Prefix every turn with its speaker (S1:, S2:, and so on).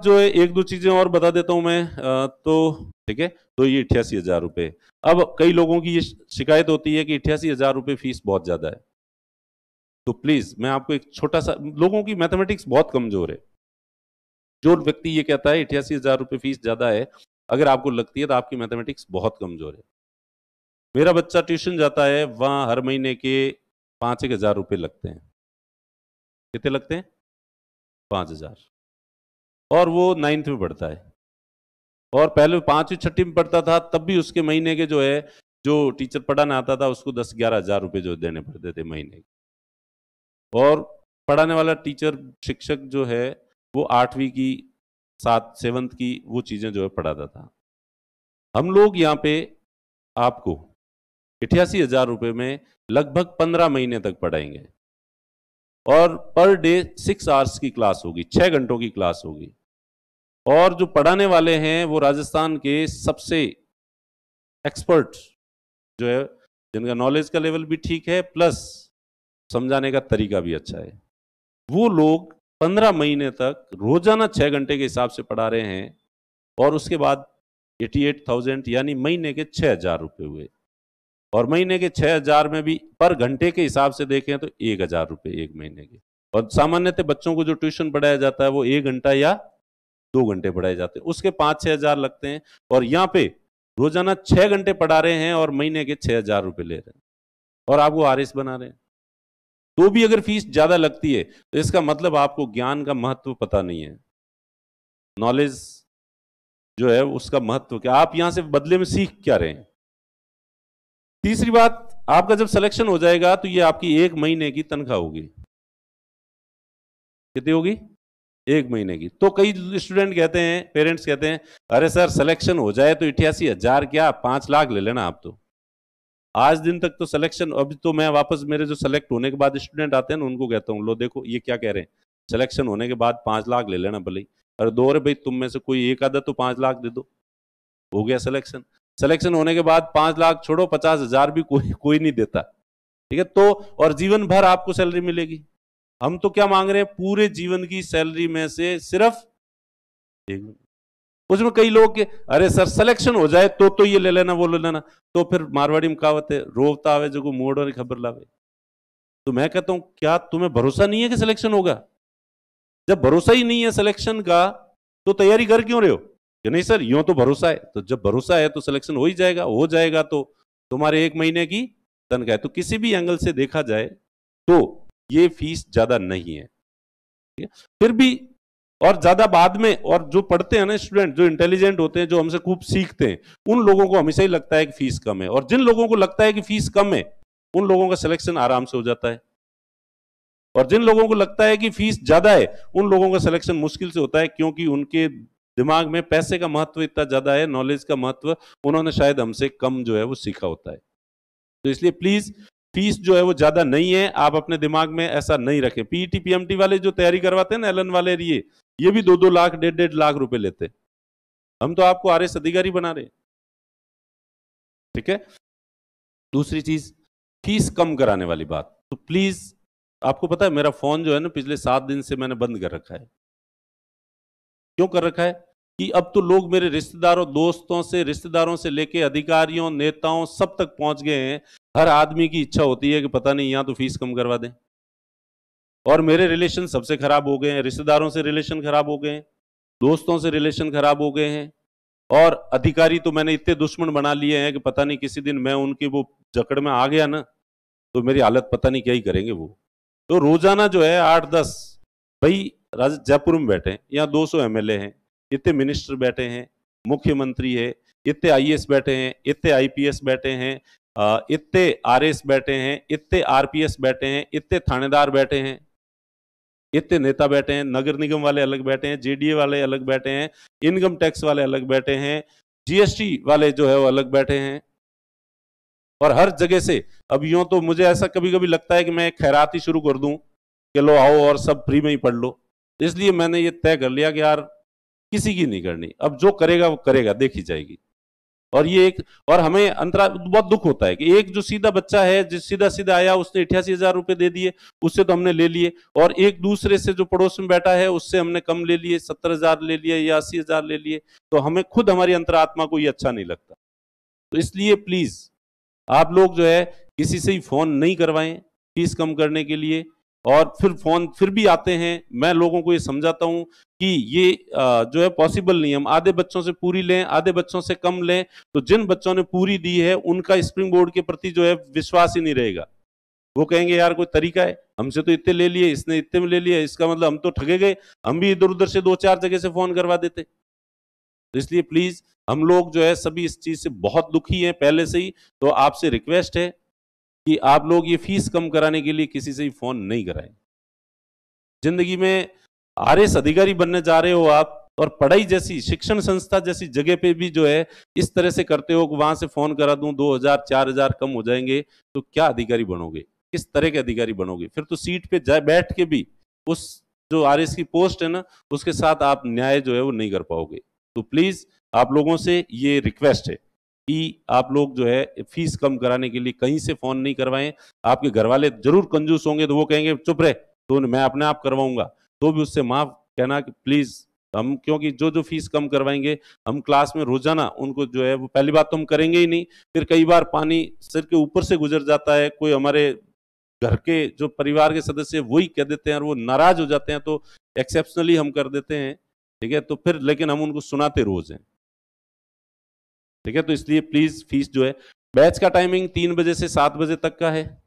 S1: जो है एक दो चीजें और बता देता हूं मैं। तो ठीक है, तो ये 88,000 रुपए। अब कई लोगों की ये शिकायत होती है कि 88,000 रुपए फीस बहुत ज्यादा है। तो प्लीज मैं आपको एक छोटा सा, लोगों की मैथमेटिक्स बहुत कमजोर है। जो व्यक्ति ये कहता है 88,000 रुपए फीस ज्यादा है, अगर आपको लगती है तो आपकी मैथमेटिक्स बहुत कमजोर है। मेरा बच्चा ट्यूशन जाता है, वहां हर महीने के 5,000 रुपए लगते हैं। कितने लगते हैं? 5,000। और वो 9th में पढ़ता है। और पहले 5वीं छठी में पढ़ता था, तब भी उसके महीने के जो है, जो टीचर पढ़ाने आता था उसको 10-11 हजार रुपए जो देने पड़ते थे महीने के। और पढ़ाने वाला टीचर, शिक्षक जो है, वो 8वीं की, 7th की वो चीजें जो है पढ़ाता था। हम लोग यहाँ पे आपको 88,000 रुपए में लगभग 15 महीने तक पढ़ाएंगे। और पर डे 6 आवर्स की क्लास होगी, 6 घंटों की क्लास होगी। और जो पढ़ाने वाले हैं वो राजस्थान के सबसे एक्सपर्ट जो है, जिनका नॉलेज का लेवल भी ठीक है, प्लस समझाने का तरीका भी अच्छा है। वो लोग 15 महीने तक रोजाना 6 घंटे के हिसाब से पढ़ा रहे हैं। और उसके बाद 88,000 यानी महीने के 6,000 रुपए हुए। और महीने के 6,000 में भी पर घंटे के हिसाब से देखें तो 1,000 रुपए एक महीने के। और सामान्यतः बच्चों को जो ट्यूशन पढ़ाया जाता है वो 1 घंटा या 2 घंटे पढ़ाए जाते हैं, उसके 5-6 हजार लगते हैं। और यहाँ पे रोजाना 6 घंटे पढ़ा रहे हैं और महीने के 6,000 रुपए ले रहे हैं, और आपको आरएस बना रहे हैं। तो भी अगर फीस ज्यादा लगती है तो इसका मतलब आपको ज्ञान का महत्व पता नहीं है, नॉलेज जो है उसका महत्व क्या, आप यहां से बदले में सीख क्या रहे हैं। तीसरी बात, आपका जब सिलेक्शन हो जाएगा तो ये आपकी 1 महीने की तनख्वाह होगी। कितनी होगी? 1 महीने की। तो कई स्टूडेंट कहते हैं, पेरेंट्स कहते हैं, अरे सर सिलेक्शन हो जाए तो 88,000 क्या, 5 लाख ले लेना आप। तो आज दिन तक तो सिलेक्शन, अभी तो मैं वापस मेरे जो सेलेक्ट होने के बाद स्टूडेंट आते हैं ना, उनको कहता हूँ, लो देखो ये क्या कह रहे हैं, सिलेक्शन होने के बाद 5 लाख ले लेना भले ही। अरे दो, अरे भाई तुम में से कोई एक आधा तो 5 लाख दे दो, हो गया सिलेक्शन। सिलेक्शन होने के बाद 5 लाख छोड़ो, 50,000 भी कोई कोई नहीं देता। ठीक है, तो और जीवन भर आपको सैलरी मिलेगी। हम तो क्या मांग रहे हैं, पूरे जीवन की सैलरी में से सिर्फ एक। उसमें कई लोग के, अरे सर सिलेक्शन हो जाए तो ये ले लेना वो ले लेना। तो फिर मारवाड़ी में कहावत है, रोवता आवे जो को मोड़ और खबर लावे। तो मैं कहता हूं, क्या तुम्हें भरोसा नहीं है कि सिलेक्शन होगा? जब भरोसा ही नहीं है सिलेक्शन का, तो तैयारी कर क्यों रहे हो कि नहीं सर यूं तो भरोसा है? तो जब भरोसा है तो सिलेक्शन हो ही जाएगा, हो जाएगा तो तुम्हारे 1 महीने की तनख्वाह है। तो किसी भी एंगल से देखा जाए तो ये फीस ज्यादा नहीं है। फिर भी, और ज्यादा बाद में, और जो पढ़ते हैं ना स्टूडेंट, जो इंटेलिजेंट होते हैं, जो हमसे खूब सीखते हैं, उन लोगों को हमेशा ही लगता है कि फीस कम है। और जिन लोगों को लगता है कि फीस कम है, उन लोगों का सिलेक्शन आराम से हो जाता है। और जिन लोगों को लगता है कि फीस ज्यादा है, उन लोगों का सिलेक्शन मुश्किल से होता है, क्योंकि उनके दिमाग में पैसे का महत्व इतना ज्यादा है, नॉलेज का महत्व उन्होंने शायद हमसे कम जो है वो सीखा होता है। तो इसलिए प्लीज, फीस जो है वो ज्यादा नहीं है, आप अपने दिमाग में ऐसा नहीं रखें। पीईटी पीएमटी वाले जो तैयारी करवाते हैं ना, एलन वाले, ये भी 2-2 लाख, 1.5-1.5 लाख रुपए लेते हैं। हम तो आपको आरएस अधिकारी बना रहे हैं। ठीक है। दूसरी चीज, फीस कम कराने वाली बात, तो प्लीज, आपको पता है मेरा फोन जो है ना, पिछले 7 दिन से मैंने बंद कर रखा है। क्यों कर रखा है? कि अब तो लोग मेरे रिश्तेदारों, दोस्तों से, रिश्तेदारों से लेके अधिकारियों, नेताओं, सब तक पहुंच गए हैं। हर आदमी की इच्छा होती है कि पता नहीं यहां तो फीस कम करवा दें। और मेरे रिलेशन सबसे खराब हो गए हैं, रिश्तेदारों से रिलेशन खराब हो गए हैं, दोस्तों से रिलेशन खराब हो गए हैं। और अधिकारी तो मैंने इतने दुश्मन बना लिए हैं कि पता नहीं किसी दिन मैं उनकी वो जकड़ में आ गया ना, तो मेरी हालत पता नहीं क्या ही करेंगे वो। तो रोजाना जो है 8-10, भाई जयपुर में बैठे हैं, यहाँ 200 एमएलए हैं, इतने मिनिस्टर बैठे हैं, मुख्यमंत्री है, इतने आईएएस बैठे हैं, इतने आईपीएस बैठे हैं, इतने आरएस बैठे हैं, इतने आरपीएस बैठे हैं, इतने थानेदार बैठे हैं, इतने नेता बैठे हैं, नगर निगम वाले अलग बैठे हैं, जेडीए वाले अलग बैठे हैं, इनकम टैक्स वाले अलग बैठे हैं, जीएसटी वाले जो है वो अलग बैठे हैं। और हर जगह से, अब यूं तो मुझे ऐसा कभी कभी लगता है कि मैं एक खैराती शुरू कर दूं कि लो आओ और सब फ्री में ही पढ़ लो। इसलिए मैंने ये तय कर लिया कि यार किसी की नहीं करनी, अब जो करेगा वो करेगा, देखी जाएगी। और ये एक, और हमें अंतरा बहुत दुख होता है कि एक जो सीधा बच्चा है, जिस सीधा सीधा आया, उसने 88,000 रुपए दे दिए, उससे तो हमने ले लिए, और एक दूसरे से जो पड़ोस में बैठा है उससे हमने कम ले लिए, 70,000 ले लिए या 80,000 ले लिए, तो हमें खुद हमारी अंतरात्मा को ये अच्छा नहीं लगता। तो इसलिए प्लीज आप लोग जो है किसी से ही फोन नहीं करवाएं फीस कम करने के लिए, और फिर फोन फिर भी आते हैं। मैं लोगों को ये समझाता हूं कि ये जो है पॉसिबल नहीं है, हम आधे बच्चों से पूरी लें, आधे बच्चों से कम लें, तो जिन बच्चों ने पूरी दी है उनका स्प्रिंग बोर्ड के प्रति जो है विश्वास ही नहीं रहेगा। वो कहेंगे यार कोई तरीका है, हमसे तो इतने ले लिए, इसने इतने में ले लिया, इसका मतलब हम तो ठगे गए, हम भी इधर उधर से 2-4 जगह से फोन करवा देते। तो इसलिए प्लीज हम लोग जो है सभी इस चीज से बहुत दुखी हैं पहले से ही, तो आपसे रिक्वेस्ट है कि आप लोग ये फीस कम कराने के लिए किसी से ही फोन नहीं कराएं। जिंदगी में आरएस अधिकारी बनने जा रहे हो आप, और पढ़ाई जैसी शिक्षण संस्था जैसी जगह पे भी जो है इस तरह से करते हो कि वहां से फोन करा दूं 2,000-4,000 कम हो जाएंगे, तो क्या अधिकारी बनोगे, किस तरह के अधिकारी बनोगे? फिर तो सीट पे जाए बैठ के भी उस जो आरएस की पोस्ट है ना, उसके साथ आप न्याय जो है वो नहीं कर पाओगे। तो प्लीज आप लोगों से ये रिक्वेस्ट है कि आप लोग जो है फीस कम कराने के लिए कहीं से फोन नहीं करवाएं। आपके घर वाले जरूर कंजूस होंगे, तो वो कहेंगे चुप रहे, तो मैं अपने आप करवाऊंगा, तो भी उससे माफ कहना कि प्लीज हम, क्योंकि जो जो फीस कम करवाएंगे हम क्लास में रोजाना उनको जो है वो, पहली बात तो हम करेंगे ही नहीं, फिर कई बार पानी सिर के ऊपर से गुजर जाता है, कोई हमारे घर के जो परिवार के सदस्य वही कह देते हैं और वो नाराज हो जाते हैं, तो एक्सेप्शनली हम कर देते हैं, ठीक है, तो फिर लेकिन हम उनको सुनाते रोज हैं, ठीक है। तो इसलिए प्लीज फीस जो है, बैच का टाइमिंग 3 बजे से 7 बजे तक का है,